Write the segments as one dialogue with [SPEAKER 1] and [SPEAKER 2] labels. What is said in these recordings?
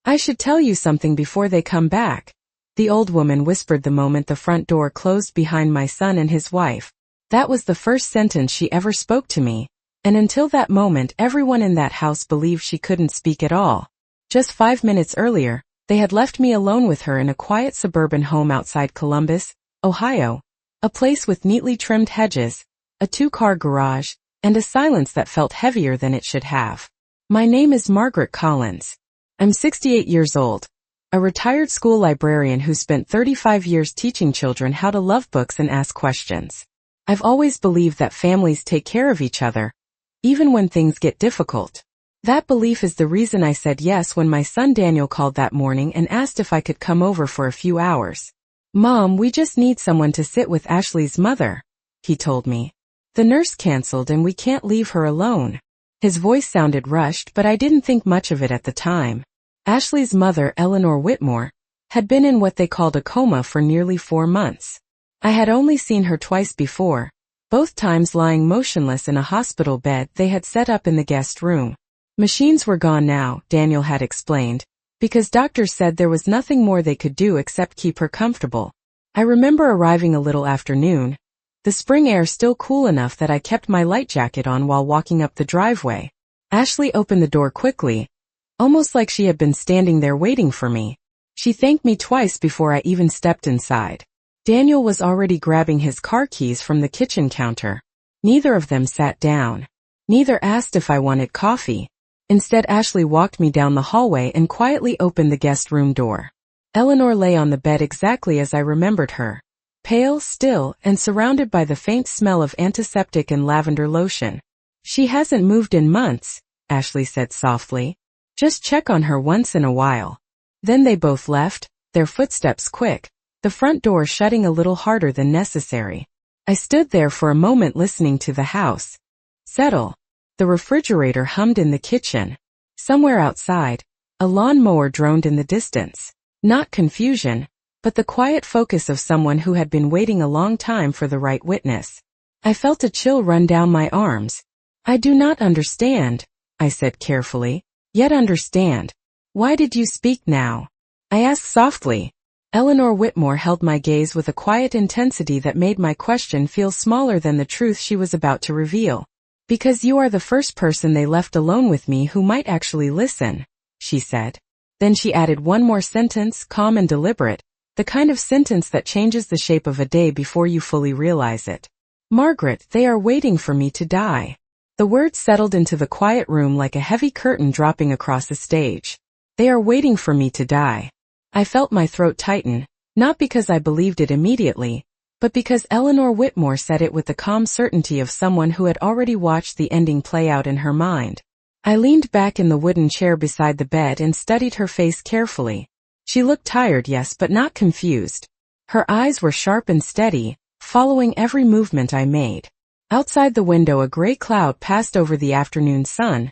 [SPEAKER 1] I should tell you something before they come back, the old woman whispered the moment the front door closed behind my son and his wife. That was the first sentence she ever spoke to me, and until that moment everyone in that house believed she couldn't speak at all. Just 5 minutes earlier, they had left me alone with her in a quiet suburban home outside Columbus, Ohio, a place with neatly trimmed hedges, a 2-car garage, and a silence that felt heavier than it should have. My name is Margaret Collins. I'm 68 years old, a retired school librarian who spent 35 years teaching children how to love books and ask questions. I've always believed that families take care of each other, even when things get difficult. That belief is the reason I said yes when my son Daniel called that morning and asked if I could come over for a few hours. Mom, we just need someone to sit with Ashley's mother, he told me. The nurse canceled and we can't leave her alone. His voice sounded rushed, but I didn't think much of it at the time. Ashley's mother, Eleanor Whitmore, had been in what they called a coma for nearly 4 months. I had only seen her twice before, both times lying motionless in a hospital bed they had set up in the guest room. Machines were gone now, Daniel had explained, because doctors said there was nothing more they could do except keep her comfortable. I remember arriving a little after noon, the spring air still cool enough that I kept my light jacket on while walking up the driveway. Ashley opened the door quickly, almost like she had been standing there waiting for me. She thanked me twice before I even stepped inside. Daniel was already grabbing his car keys from the kitchen counter. Neither of them sat down. Neither asked if I wanted coffee. Instead, Ashley walked me down the hallway and quietly opened the guest room door. Eleanor lay on the bed exactly as I remembered her, pale, still, and surrounded by the faint smell of antiseptic and lavender lotion. She hasn't moved in months, Ashley said softly. Just check on her once in a while. Then they both left, their footsteps quick, the front door shutting a little harder than necessary. I stood there for a moment listening to the house settle. The refrigerator hummed in the kitchen. Somewhere outside, a lawnmower droned in the distance. Not confusion, but the quiet focus of someone who had been waiting a long time for the right witness. I felt a chill run down my arms. I do not understand, I said carefully. Yet understand. Why did you speak now? I asked softly. Eleanor Whitmore held my gaze with a quiet intensity that made my question feel smaller than the truth she was about to reveal. Because you are the first person they left alone with me who might actually listen, she said. Then she added one more sentence, calm and deliberate, the kind of sentence that changes the shape of a day before you fully realize it. Margaret, they are waiting for me to die. The words settled into the quiet room like a heavy curtain dropping across the stage. They are waiting for me to die. I felt my throat tighten, not because I believed it immediately, but because Eleanor Whitmore said it with the calm certainty of someone who had already watched the ending play out in her mind. I leaned back in the wooden chair beside the bed and studied her face carefully. She looked tired, yes, but not confused. Her eyes were sharp and steady, following every movement I made. Outside the window, a gray cloud passed over the afternoon sun,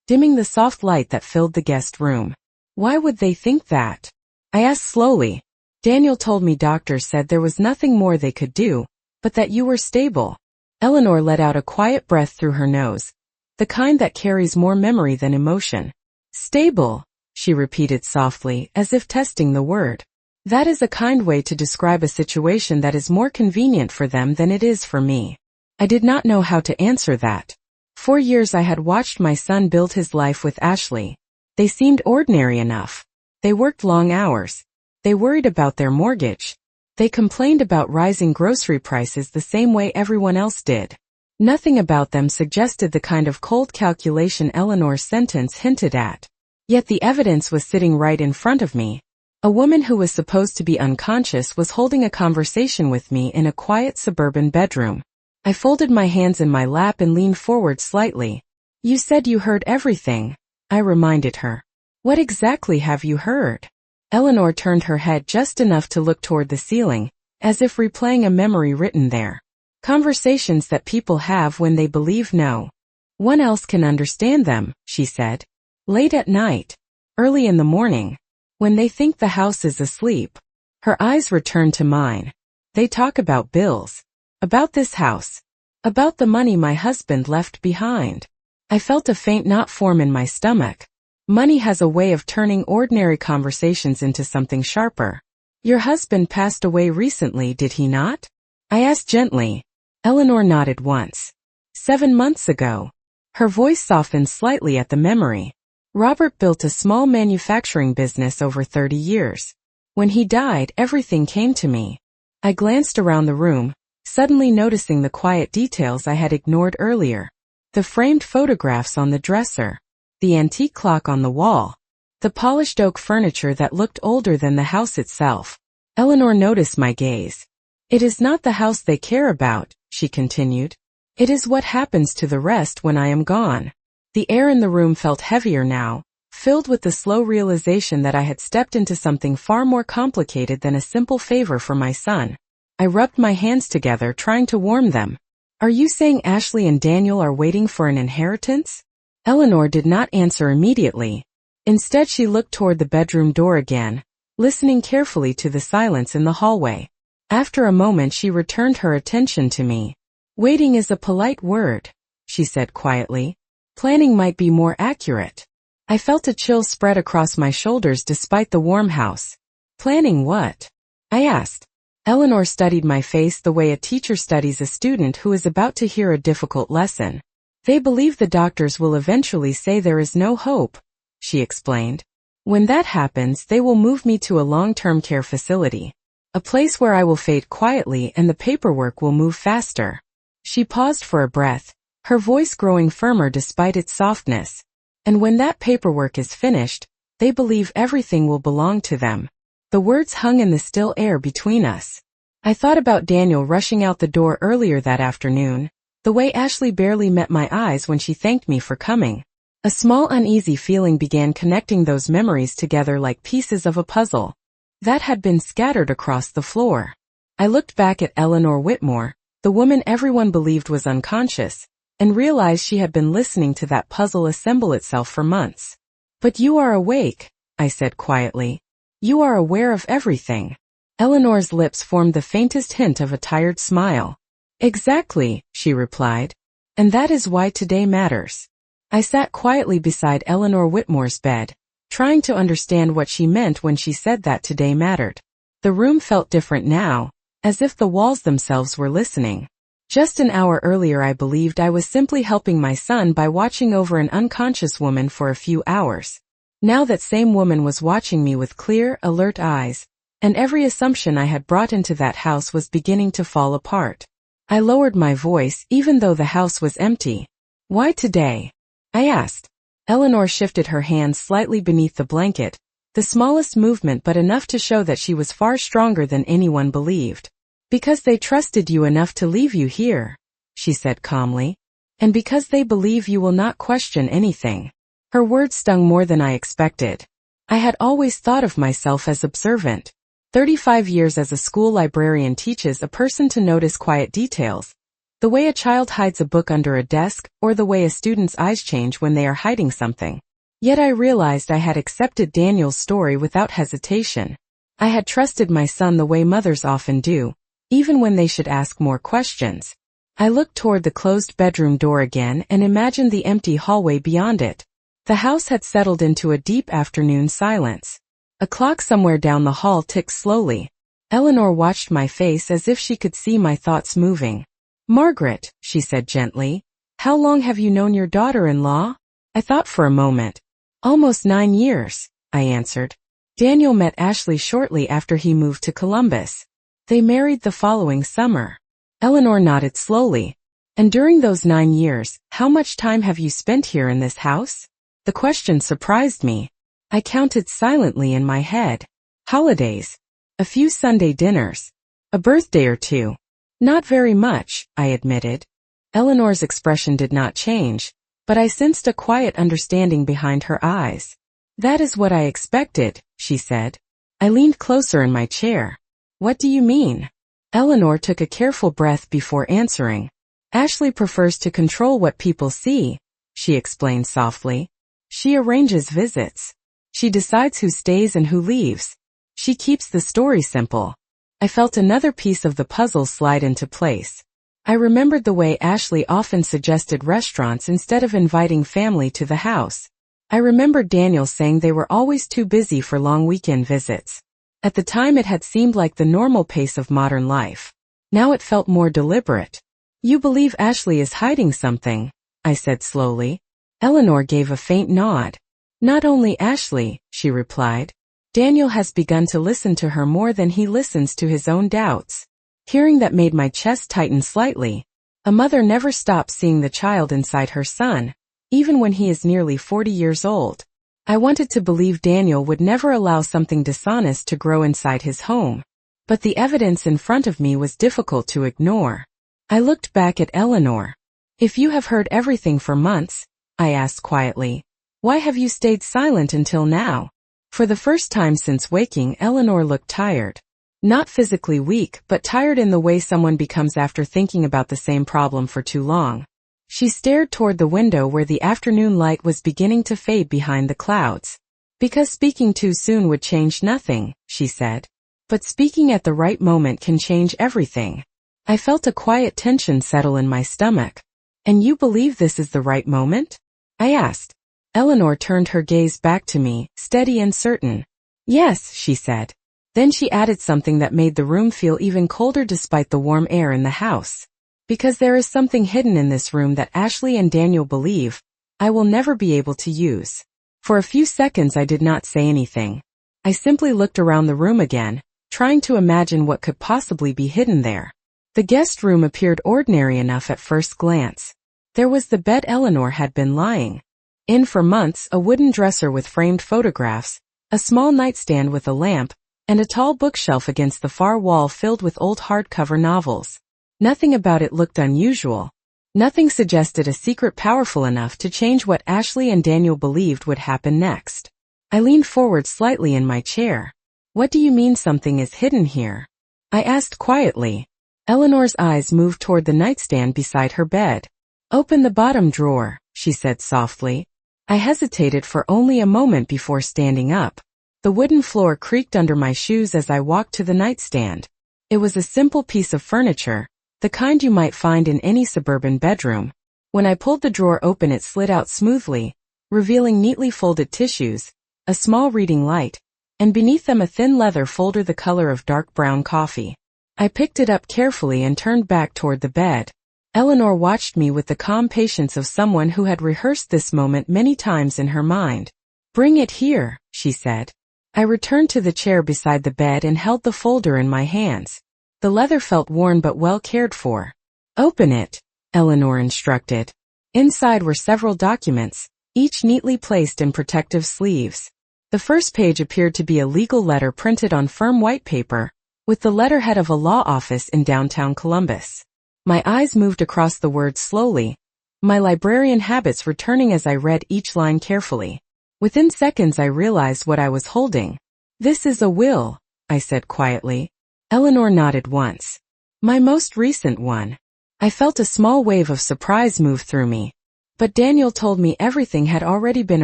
[SPEAKER 1] dimming the soft light that filled the guest room. Why would they think that? I asked slowly. Daniel told me doctors said there was nothing more they could do, but that you were stable. Eleanor let out a quiet breath through her nose, the kind that carries more memory than emotion. Stable, she repeated softly, as if testing the word. That is a kind way to describe a situation that is more convenient for them than it is for me. I did not know how to answer that. 4 years I had watched my son build his life with Ashley. They seemed ordinary enough. They worked long hours. They worried about their mortgage. They complained about rising grocery prices the same way everyone else did. Nothing about them suggested the kind of cold calculation Eleanor's sentence hinted at. Yet the evidence was sitting right in front of me. A woman who was supposed to be unconscious was holding a conversation with me in a quiet suburban bedroom. I folded my hands in my lap and leaned forward slightly. You said you heard everything, I reminded her. What exactly have you heard? Eleanor turned her head just enough to look toward the ceiling, as if replaying a memory written there. Conversations that people have when they believe no one else can understand them, she said. Late at night, early in the morning, when they think the house is asleep. Her eyes returned to mine. They talk about bills. About this house. About the money my husband left behind. I felt a faint knot form in my stomach. Money has a way of turning ordinary conversations into something sharper. Your husband passed away recently, did he not? I asked gently. Eleanor nodded once. 7 months ago. Her voice softened slightly at the memory. Robert built a small manufacturing business over 30 years. When he died, everything came to me. I glanced around the room, suddenly noticing the quiet details I had ignored earlier. The framed photographs on the dresser. The antique clock on the wall. The polished oak furniture that looked older than the house itself. Eleanor noticed my gaze. It is not the house they care about, she continued. It is what happens to the rest when I am gone. The air in the room felt heavier now, filled with the slow realization that I had stepped into something far more complicated than a simple favor for my son. I rubbed my hands together, trying to warm them. Are you saying Ashley and Daniel are waiting for an inheritance? Eleanor did not answer immediately. Instead, she looked toward the bedroom door again, listening carefully to the silence in the hallway. After a moment, she returned her attention to me. Waiting is a polite word, she said quietly. Planning might be more accurate. I felt a chill spread across my shoulders despite the warm house. Planning what? I asked. Eleanor studied my face the way a teacher studies a student who is about to hear a difficult lesson. They believe the doctors will eventually say there is no hope, she explained. When that happens, they will move me to a long-term care facility. A place where I will fade quietly and the paperwork will move faster. She paused for a breath, her voice growing firmer despite its softness. And when that paperwork is finished, they believe everything will belong to them. The words hung in the still air between us. I thought about Daniel rushing out the door earlier that afternoon, the way Ashley barely met my eyes when she thanked me for coming. A small uneasy feeling began connecting those memories together like pieces of a puzzle that had been scattered across the floor. I looked back at Eleanor Whitmore, the woman everyone believed was unconscious, and realized she had been listening to that puzzle assemble itself for months. But you are awake, I said quietly. You are aware of everything. Eleanor's lips formed the faintest hint of a tired smile. Exactly, she replied. And that is why today matters. I sat quietly beside Eleanor Whitmore's bed, trying to understand what she meant when she said that today mattered. The room felt different now, as if the walls themselves were listening. Just an hour earlier I believed I was simply helping my son by watching over an unconscious woman for a few hours. Now that same woman was watching me with clear, alert eyes, and every assumption I had brought into that house was beginning to fall apart. I lowered my voice even though the house was empty. Why today? I asked. Eleanor shifted her hands slightly beneath the blanket, the smallest movement but enough to show that she was far stronger than anyone believed. Because they trusted you enough to leave you here, she said calmly. And because they believe you will not question anything. Her words stung more than I expected. I had always thought of myself as observant. 35 years as a school librarian teaches a person to notice quiet details. The way a child hides a book under a desk, or the way a student's eyes change when they are hiding something. Yet I realized I had accepted Daniel's story without hesitation. I had trusted my son the way mothers often do, even when they should ask more questions. I looked toward the closed bedroom door again and imagined the empty hallway beyond it. The house had settled into a deep afternoon silence. A clock somewhere down the hall ticked slowly. Eleanor watched my face as if she could see my thoughts moving. Margaret, she said gently, how long have you known your daughter-in-law? I thought for a moment. Almost 9 years, I answered. Daniel met Ashley shortly after he moved to Columbus. They married the following summer. Eleanor nodded slowly. And during those 9 years, how much time have you spent here in this house? The question surprised me. I counted silently in my head. Holidays. A few Sunday dinners. A birthday or two. Not very much, I admitted. Eleanor's expression did not change, but I sensed a quiet understanding behind her eyes. That is what I expected, she said. I leaned closer in my chair. What do you mean? Eleanor took a careful breath before answering. Ashley prefers to control what people see, she explained softly. She arranges visits. She decides who stays and who leaves. She keeps the story simple. I felt another piece of the puzzle slide into place. I remembered the way Ashley often suggested restaurants instead of inviting family to the house. I remembered Daniel saying they were always too busy for long weekend visits. At the time it had seemed like the normal pace of modern life. Now it felt more deliberate. You believe Ashley is hiding something, I said slowly. Eleanor gave a faint nod. Not only Ashley, she replied. Daniel has begun to listen to her more than he listens to his own doubts. Hearing that made my chest tighten slightly. A mother never stops seeing the child inside her son, even when he is nearly 40 years old. I wanted to believe Daniel would never allow something dishonest to grow inside his home. But the evidence in front of me was difficult to ignore. I looked back at Eleanor. If you have heard everything for months, I asked quietly, why have you stayed silent until now? For the first time since waking, Eleanor looked tired. Not physically weak, but tired in the way someone becomes after thinking about the same problem for too long. She stared toward the window where the afternoon light was beginning to fade behind the clouds. Because speaking too soon would change nothing, she said. But speaking at the right moment can change everything. I felt a quiet tension settle in my stomach. And you believe this is the right moment? I asked. Eleanor turned her gaze back to me, steady and certain. Yes, she said. Then she added something that made the room feel even colder despite the warm air in the house. Because there is something hidden in this room that Ashley and Daniel believe I will never be able to use. For a few seconds I did not say anything. I simply looked around the room again, trying to imagine what could possibly be hidden there. The guest room appeared ordinary enough at first glance. There was the bed Eleanor had been lying in for months, a wooden dresser with framed photographs, a small nightstand with a lamp, and a tall bookshelf against the far wall filled with old hardcover novels. Nothing about it looked unusual. Nothing suggested a secret powerful enough to change what Ashley and Daniel believed would happen next. I leaned forward slightly in my chair. What do you mean something is hidden here? I asked quietly. Eleanor's eyes moved toward the nightstand beside her bed. Open the bottom drawer, she said softly. I hesitated for only a moment before standing up. The wooden floor creaked under my shoes as I walked to the nightstand. It was a simple piece of furniture, the kind you might find in any suburban bedroom. When I pulled the drawer open, it slid out smoothly, revealing neatly folded tissues, a small reading light, and beneath them a thin leather folder the color of dark brown coffee. I picked it up carefully and turned back toward the bed. Eleanor watched me with the calm patience of someone who had rehearsed this moment many times in her mind. Bring it here, she said. I returned to the chair beside the bed and held the folder in my hands. The leather felt worn but well cared for. Open it, Eleanor instructed. Inside were several documents, each neatly placed in protective sleeves. The first page appeared to be a legal letter printed on firm white paper, with the letterhead of a law office in downtown Columbus. My eyes moved across the words slowly, my librarian habits returning as I read each line carefully. Within seconds I realized what I was holding. This is a will, I said quietly. Eleanor nodded once. My most recent one. I felt a small wave of surprise move through me. But Daniel told me everything had already been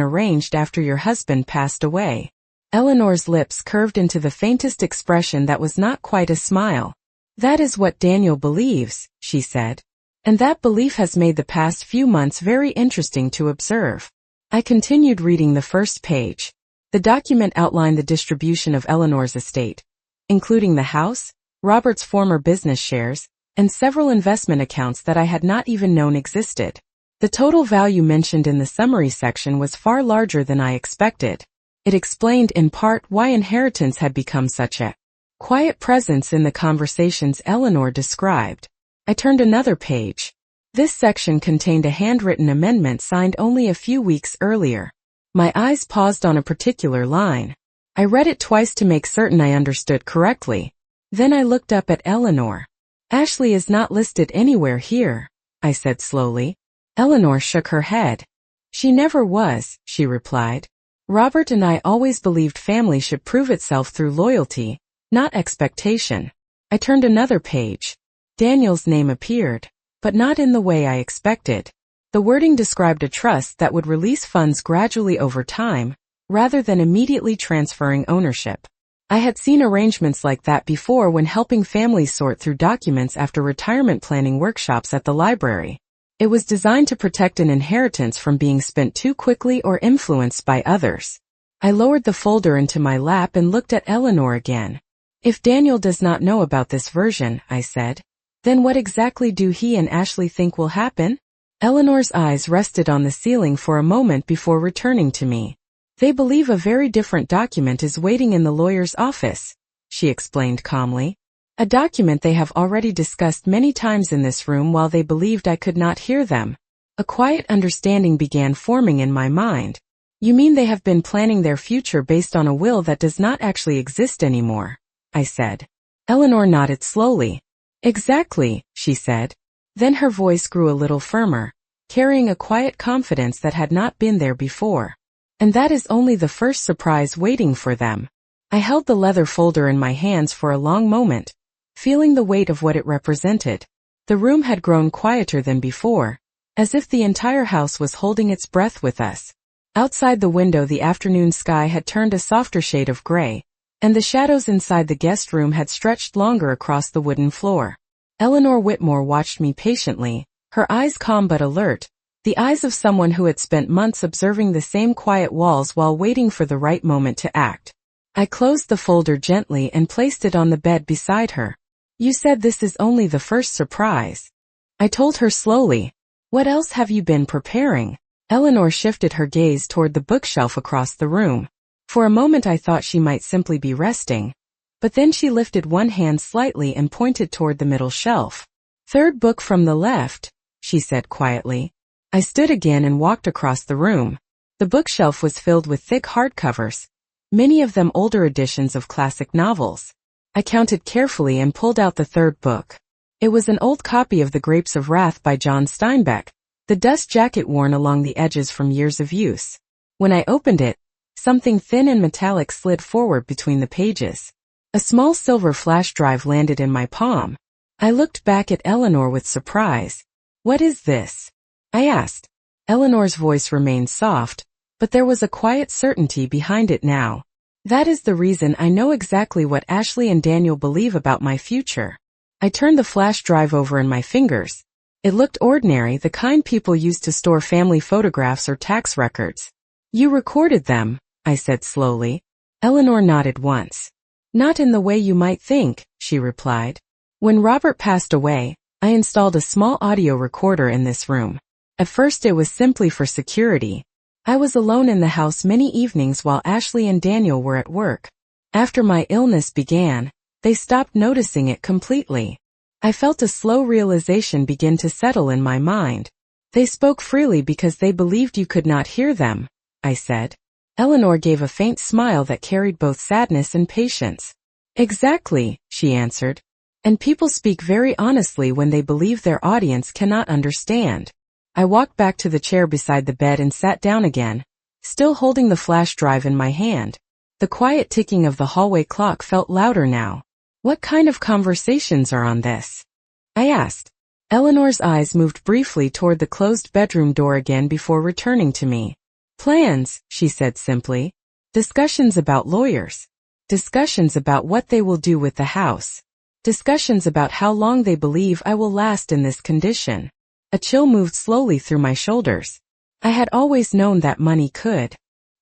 [SPEAKER 1] arranged after your husband passed away. Eleanor's lips curved into the faintest expression that was not quite a smile. That is what Daniel believes, she said. And that belief has made the past few months very interesting to observe. I continued reading the first page. The document outlined the distribution of Eleanor's estate, including the house, Robert's former business shares, and several investment accounts that I had not even known existed. The total value mentioned in the summary section was far larger than I expected. It explained in part why inheritance had become such a quiet presence in the conversations Eleanor described. I turned another page. This section contained a handwritten amendment signed only a few weeks earlier. My eyes paused on a particular line. I read it twice to make certain I understood correctly. Then I looked up at Eleanor. Ashley is not listed anywhere here, I said slowly. Eleanor shook her head. She never was, she replied. Robert and I always believed family should prove itself through loyalty, not expectation. I turned another page. Daniel's name appeared, but not in the way I expected. The wording described a trust that would release funds gradually over time, rather than immediately transferring ownership. I had seen arrangements like that before when helping families sort through documents after retirement planning workshops at the library. It was designed to protect an inheritance from being spent too quickly or influenced by others. I lowered the folder into my lap and looked at Eleanor again. If Daniel does not know about this version, I said, then what exactly do he and Ashley think will happen? Eleanor's eyes rested on the ceiling for a moment before returning to me. They believe a very different document is waiting in the lawyer's office, she explained calmly. A document they have already discussed many times in this room while they believed I could not hear them. A quiet understanding began forming in my mind. You mean they have been planning their future based on a will that does not actually exist anymore? I said. Eleanor nodded slowly. Exactly, she said. Then her voice grew a little firmer, carrying a quiet confidence that had not been there before. And that is only the first surprise waiting for them. I held the leather folder in my hands for a long moment, feeling the weight of what it represented. The room had grown quieter than before, as if the entire house was holding its breath with us. Outside the window the afternoon sky had turned a softer shade of gray, and the shadows inside the guest room had stretched longer across the wooden floor. Eleanor Whitmore watched me patiently, her eyes calm but alert, the eyes of someone who had spent months observing the same quiet walls while waiting for the right moment to act. I closed the folder gently and placed it on the bed beside her. You said this is only the first surprise. I told her slowly. What else have you been preparing? Eleanor shifted her gaze toward the bookshelf across the room. For a moment I thought she might simply be resting, but then she lifted one hand slightly and pointed toward the middle shelf. Third book from the left, she said quietly. I stood again and walked across the room. The bookshelf was filled with thick hardcovers, many of them older editions of classic novels. I counted carefully and pulled out the third book. It was an old copy of The Grapes of Wrath by John Steinbeck, the dust jacket worn along the edges from years of use. When I opened it, something thin and metallic slid forward between the pages. A small silver flash drive landed in my palm. I looked back at Eleanor with surprise. What is this? I asked. Eleanor's voice remained soft, but there was a quiet certainty behind it now. That is the reason I know exactly what Ashley and Daniel believe about my future. I turned the flash drive over in my fingers. It looked ordinary, the kind people use to store family photographs or tax records. You recorded them, I said slowly. Eleanor nodded once. Not in the way you might think, she replied. When Robert passed away, I installed a small audio recorder in this room. At first it was simply for security. I was alone in the house many evenings while Ashley and Daniel were at work. After my illness began, they stopped noticing it completely. I felt a slow realization begin to settle in my mind. They spoke freely because they believed you could not hear them, I said. Eleanor gave a faint smile that carried both sadness and patience. Exactly, she answered. And people speak very honestly when they believe their audience cannot understand. I walked back to the chair beside the bed and sat down again, still holding the flash drive in my hand. The quiet ticking of the hallway clock felt louder now. What kind of conversations are on this? I asked. Eleanor's eyes moved briefly toward the closed bedroom door again before returning to me. Plans, she said simply. Discussions about lawyers. Discussions about what they will do with the house. Discussions about how long they believe I will last in this condition. A chill moved slowly through my shoulders. I had always known that money could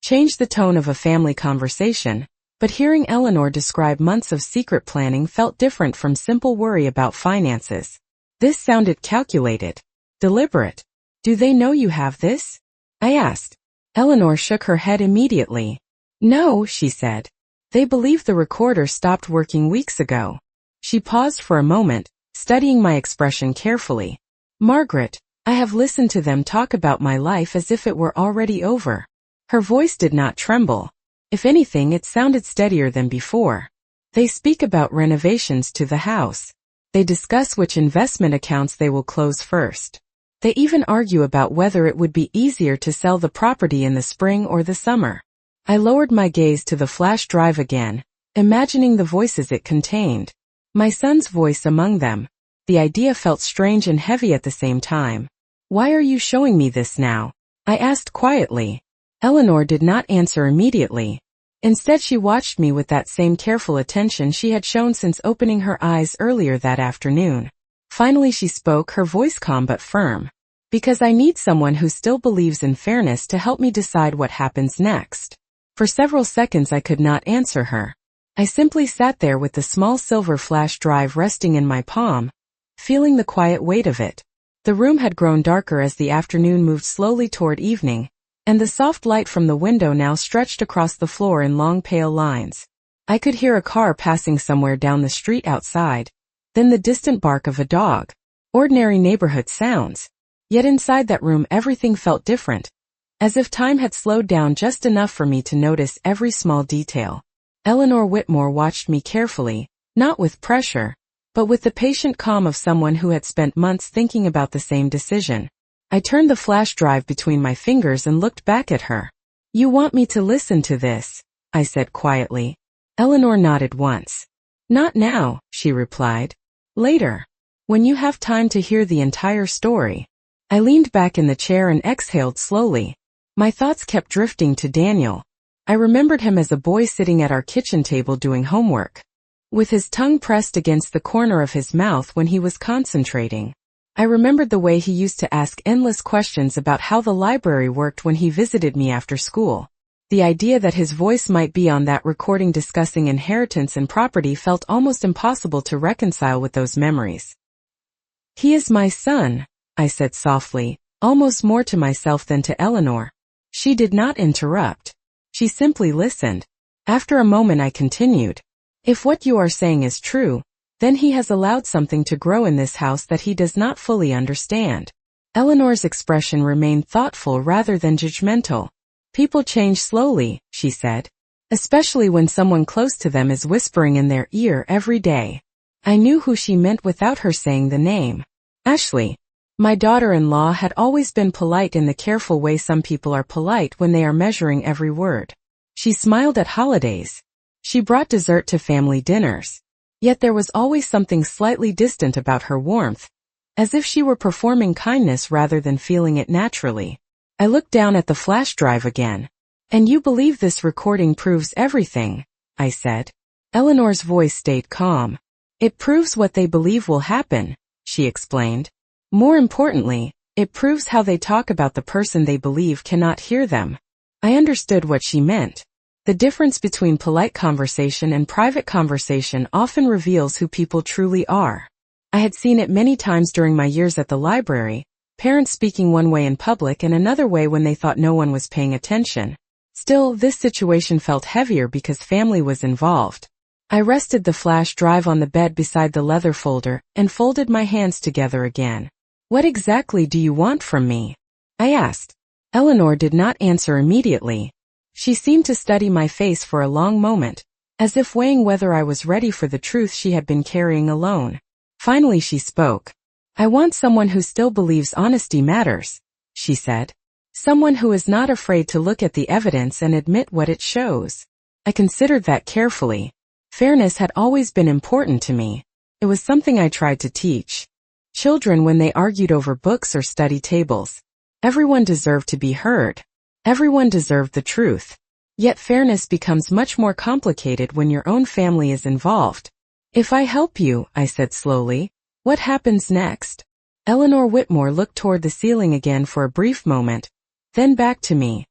[SPEAKER 1] change the tone of a family conversation, but hearing Eleanor describe months of secret planning felt different from simple worry about finances. This sounded calculated, deliberate. Do they know you have this? I asked. Eleanor shook her head immediately. No, she said. They believe the recorder stopped working weeks ago. She paused for a moment, studying my expression carefully. Margaret, I have listened to them talk about my life as if it were already over. Her voice did not tremble. If anything, it sounded steadier than before. They speak about renovations to the house. They discuss which investment accounts they will close first. They even argue about whether it would be easier to sell the property in the spring or the summer. I lowered my gaze to the flash drive again, imagining the voices it contained. My son's voice among them. The idea felt strange and heavy at the same time. Why are you showing me this now? I asked quietly. Eleanor did not answer immediately. Instead she watched me with that same careful attention she had shown since opening her eyes earlier that afternoon. Finally she spoke, her voice calm but firm. Because I need someone who still believes in fairness to help me decide what happens next. For several seconds I could not answer her. I simply sat there with the small silver flash drive resting in my palm, feeling the quiet weight of it. The room had grown darker as the afternoon moved slowly toward evening, and the soft light from the window now stretched across the floor in long pale lines. I could hear a car passing somewhere down the street outside, then the distant bark of a dog. Ordinary neighborhood sounds. Yet inside that room everything felt different, as if time had slowed down just enough for me to notice every small detail. Eleanor Whitmore watched me carefully, not with pressure, but with the patient calm of someone who had spent months thinking about the same decision. I turned the flash drive between my fingers and looked back at her. "You want me to listen to this?" I said quietly. Eleanor nodded once. "Not now," she replied. "Later. When you have time to hear the entire story." I leaned back in the chair and exhaled slowly. My thoughts kept drifting to Daniel. I remembered him as a boy sitting at our kitchen table doing homework, with his tongue pressed against the corner of his mouth when he was concentrating. I remembered the way he used to ask endless questions about how the library worked when he visited me after school. The idea that his voice might be on that recording discussing inheritance and property felt almost impossible to reconcile with those memories. "He is my son," I said softly, almost more to myself than to Eleanor. She did not interrupt. She simply listened. After a moment I continued. "If what you are saying is true, then he has allowed something to grow in this house that he does not fully understand." Eleanor's expression remained thoughtful rather than judgmental. "People change slowly," she said, "especially when someone close to them is whispering in their ear every day." I knew who she meant without her saying the name. Ashley. My daughter-in-law had always been polite in the careful way some people are polite when they are measuring every word. She smiled at holidays. She brought dessert to family dinners. Yet there was always something slightly distant about her warmth, as if she were performing kindness rather than feeling it naturally. I looked down at the flash drive again. "And you believe this recording proves everything?" I said. Eleanor's voice stayed calm. "It proves what they believe will happen," she explained. "More importantly, it proves how they talk about the person they believe cannot hear them." I understood what she meant. The difference between polite conversation and private conversation often reveals who people truly are. I had seen it many times during my years at the library, parents speaking one way in public and another way when they thought no one was paying attention. Still, this situation felt heavier because family was involved. I rested the flash drive on the bed beside the leather folder and folded my hands together again. "What exactly do you want from me?" I asked. Eleanor did not answer immediately. She seemed to study my face for a long moment, as if weighing whether I was ready for the truth she had been carrying alone. Finally she spoke. "I want someone who still believes honesty matters," she said. "Someone who is not afraid to look at the evidence and admit what it shows." I considered that carefully. Fairness had always been important to me. It was something I tried to teach children when they argued over books or study tables. Everyone deserved to be heard. Everyone deserved the truth. Yet fairness becomes much more complicated when your own family is involved. "If I help you," I said slowly, "what happens next?" Eleanor Whitmore looked toward the ceiling again for a brief moment, then back to me.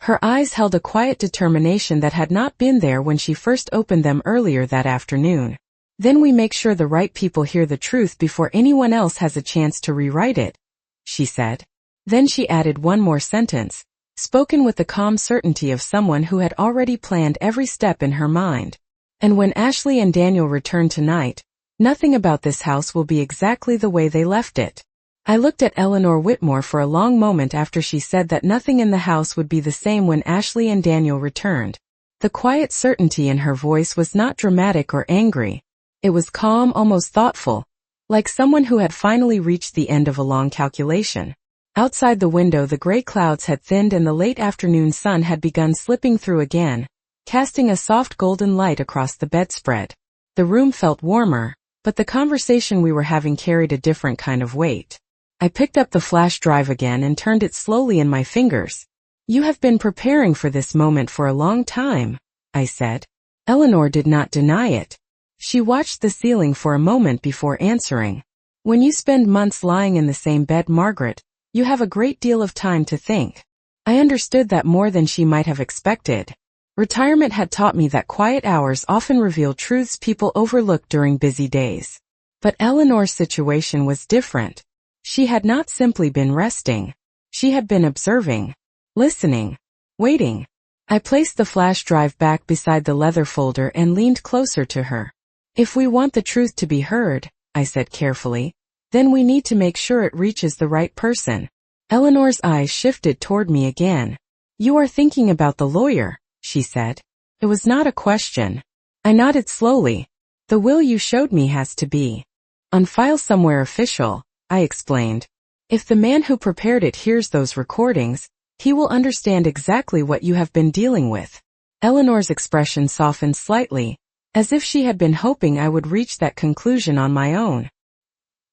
[SPEAKER 1] Her eyes held a quiet determination that had not been there when she first opened them earlier that afternoon. "Then we make sure the right people hear the truth before anyone else has a chance to rewrite it," she said. Then she added one more sentence, spoken with the calm certainty of someone who had already planned every step in her mind. "And when Ashley and Daniel return tonight, nothing about this house will be exactly the way they left it." I looked at Eleanor Whitmore for a long moment after she said that nothing in the house would be the same when Ashley and Daniel returned. The quiet certainty in her voice was not dramatic or angry. It was calm, almost thoughtful, like someone who had finally reached the end of a long calculation. Outside the window the gray clouds had thinned and the late afternoon sun had begun slipping through again, casting a soft golden light across the bedspread. The room felt warmer, but the conversation we were having carried a different kind of weight. I picked up the flash drive again and turned it slowly in my fingers. "You have been preparing for this moment for a long time," I said. Eleanor did not deny it. She watched the ceiling for a moment before answering. "When you spend months lying in the same bed, Margaret, You have a great deal of time to think. I understood that more than she might have expected. Retirement had taught me that quiet hours often reveal truths people overlook during busy days. But Eleanor's situation was different. She had not simply been resting. She had been observing, listening, waiting. I placed the flash drive back beside the leather folder and leaned closer to her. If we want the truth to be heard, I said carefully, then we need to make sure it reaches the right person. Eleanor's eyes shifted toward me again. You are thinking about the lawyer, she said. It was not a question. I nodded slowly. The will you showed me has to be on file somewhere official, I explained. If the man who prepared it hears those recordings, he will understand exactly what you have been dealing with. Eleanor's expression softened slightly, as if she had been hoping I would reach that conclusion on my own.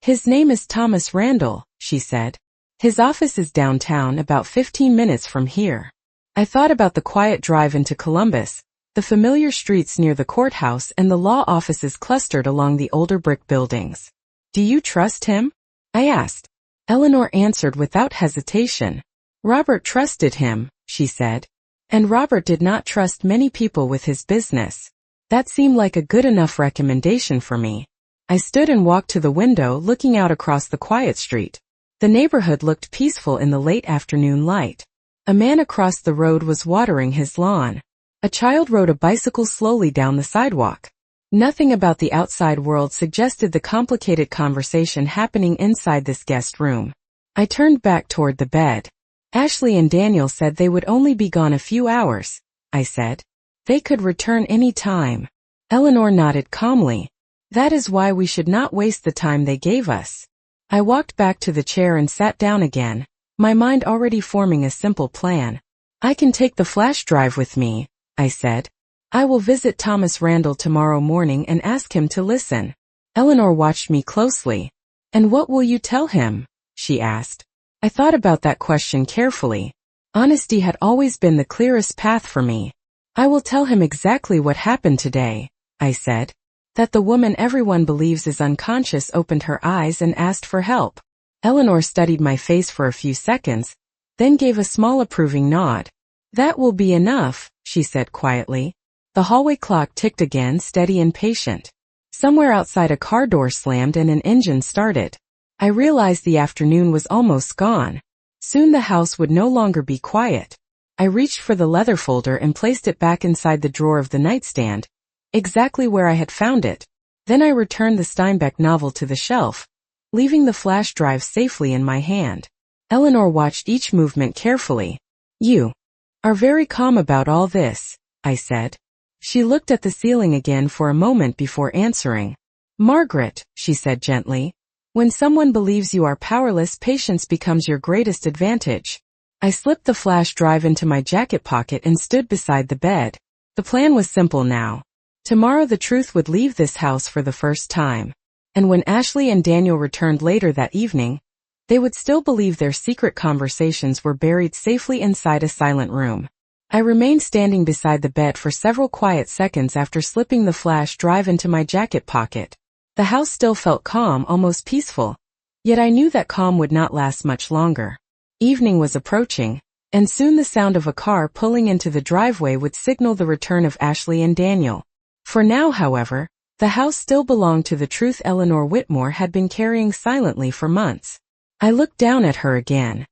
[SPEAKER 1] His name is Thomas Randall, she said. His office is downtown about 15 minutes from here. I thought about the quiet drive into Columbus, the familiar streets near the courthouse and the law offices clustered along the older brick buildings. Do you trust him? I asked. Eleanor answered without hesitation. Robert trusted him, she said. And Robert did not trust many people with his business. That seemed like a good enough recommendation for me. I stood and walked to the window looking out across the quiet street. The neighborhood looked peaceful in the late afternoon light. A man across the road was watering his lawn. A child rode a bicycle slowly down the sidewalk. Nothing about the outside world suggested the complicated conversation happening inside this guest room. I turned back toward the bed. Ashley and Daniel said they would only be gone a few hours, I said. They could return any time. Eleanor nodded calmly. That is why we should not waste the time they gave us. I walked back to the chair and sat down again, my mind already forming a simple plan. I can take the flash drive with me, I said. I will visit Thomas Randall tomorrow morning and ask him to listen. Eleanor watched me closely. And what will you tell him? She asked. I thought about that question carefully. Honesty had always been the clearest path for me. I will tell him exactly what happened today, I said. That the woman everyone believes is unconscious opened her eyes and asked for help. Eleanor studied my face for a few seconds, then gave a small approving nod. That will be enough, she said quietly. The hallway clock ticked again, steady and patient. Somewhere outside a car door slammed and an engine started. I realized the afternoon was almost gone. Soon the house would no longer be quiet. I reached for the leather folder and placed it back inside the drawer of the nightstand, exactly where I had found it. Then I returned the Steinbeck novel to the shelf, leaving the flash drive safely in my hand. Eleanor watched each movement carefully. You are very calm about all this, I said. She looked at the ceiling again for a moment before answering. Margaret, she said gently, when someone believes you are powerless, patience becomes your greatest advantage. I slipped the flash drive into my jacket pocket and stood beside the bed. The plan was simple now. Tomorrow the truth would leave this house for the first time. And when Ashley and Daniel returned later that evening, they would still believe their secret conversations were buried safely inside a silent room. I remained standing beside the bed for several quiet seconds after slipping the flash drive into my jacket pocket. The house still felt calm, almost peaceful. Yet I knew that calm would not last much longer. Evening was approaching, and soon the sound of a car pulling into the driveway would signal the return of Ashley and Daniel. For now, however, the house still belonged to the truth Eleanor Whitmore had been carrying silently for months. I looked down at her again.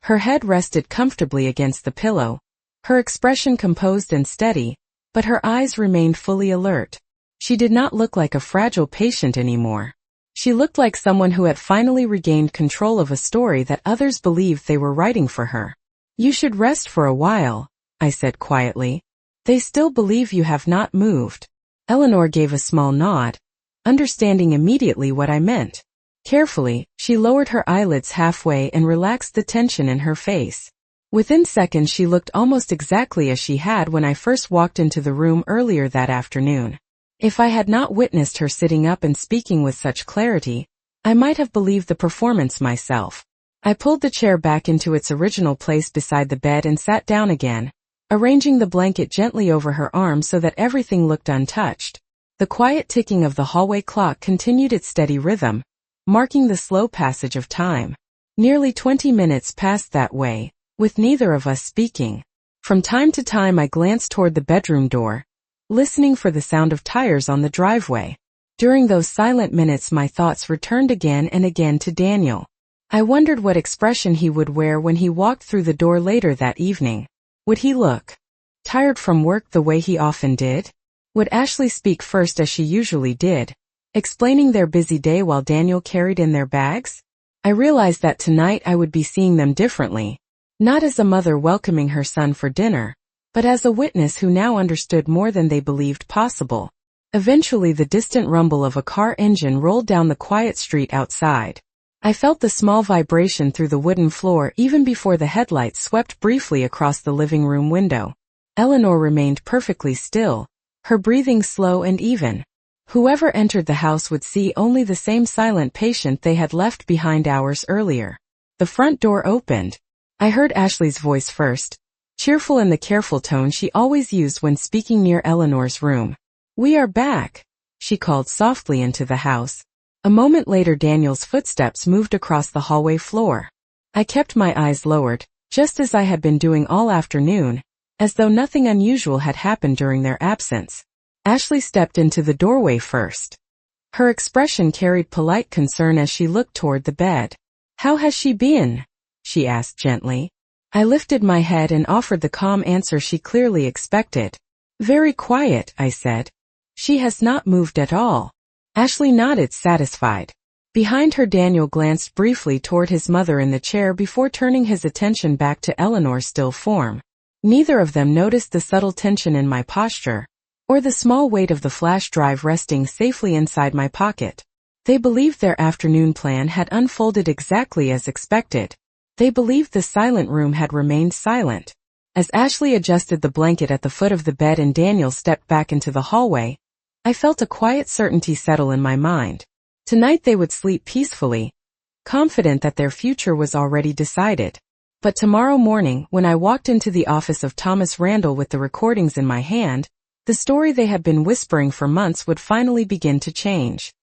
[SPEAKER 1] Her head rested comfortably against the pillow, her expression composed and steady, but her eyes remained fully alert. She did not look like a fragile patient anymore. She looked like someone who had finally regained control of a story that others believed they were writing for her. You should rest for a while, I said quietly. They still believe you have not moved. Eleanor gave a small nod, understanding immediately what I meant. Carefully, she lowered her eyelids halfway and relaxed the tension in her face. Within seconds she looked almost exactly as she had when I first walked into the room earlier that afternoon. If I had not witnessed her sitting up and speaking with such clarity, I might have believed the performance myself. I pulled the chair back into its original place beside the bed and sat down again, arranging the blanket gently over her arm so that everything looked untouched. The quiet ticking of the hallway clock continued its steady rhythm, marking the slow passage of time. Nearly 20 minutes passed that way, with neither of us speaking. From time to time I glanced toward the bedroom door, listening for the sound of tires on the driveway. During those silent minutes my thoughts returned again and again to Daniel. I wondered what expression he would wear when he walked through the door later that evening. Would he look tired from work the way he often did? Would Ashley speak first as she usually did, explaining their busy day while Daniel carried in their bags? I realized that tonight I would be seeing them differently, not as a mother welcoming her son for dinner, but as a witness who now understood more than they believed possible. Eventually the distant rumble of a car engine rolled down the quiet street outside. I felt the small vibration through the wooden floor even before the headlights swept briefly across the living room window. Eleanor remained perfectly still, her breathing slow and even. Whoever entered the house would see only the same silent patient they had left behind hours earlier. The front door opened. I heard Ashley's voice first, cheerful in the careful tone she always used when speaking near Eleanor's room. "We are back," she called softly into the house. A moment later Daniel's footsteps moved across the hallway floor. I kept my eyes lowered, just as I had been doing all afternoon, as though nothing unusual had happened during their absence. Ashley stepped into the doorway first. Her expression carried polite concern as she looked toward the bed. "How has she been?" she asked gently. I lifted my head and offered the calm answer she clearly expected. "Very quiet," I said. "She has not moved at all." Ashley nodded, satisfied. Behind her Daniel glanced briefly toward his mother in the chair before turning his attention back to Eleanor's still form. Neither of them noticed the subtle tension in my posture, or the small weight of the flash drive resting safely inside my pocket. They believed their afternoon plan had unfolded exactly as expected. They believed the silent room had remained silent. As Ashley adjusted the blanket at the foot of the bed and Daniel stepped back into the hallway, I felt a quiet certainty settle in my mind. Tonight they would sleep peacefully, confident that their future was already decided. But tomorrow morning, when I walked into the office of Thomas Randall with the recordings in my hand, the story they had been whispering for months would finally begin to change.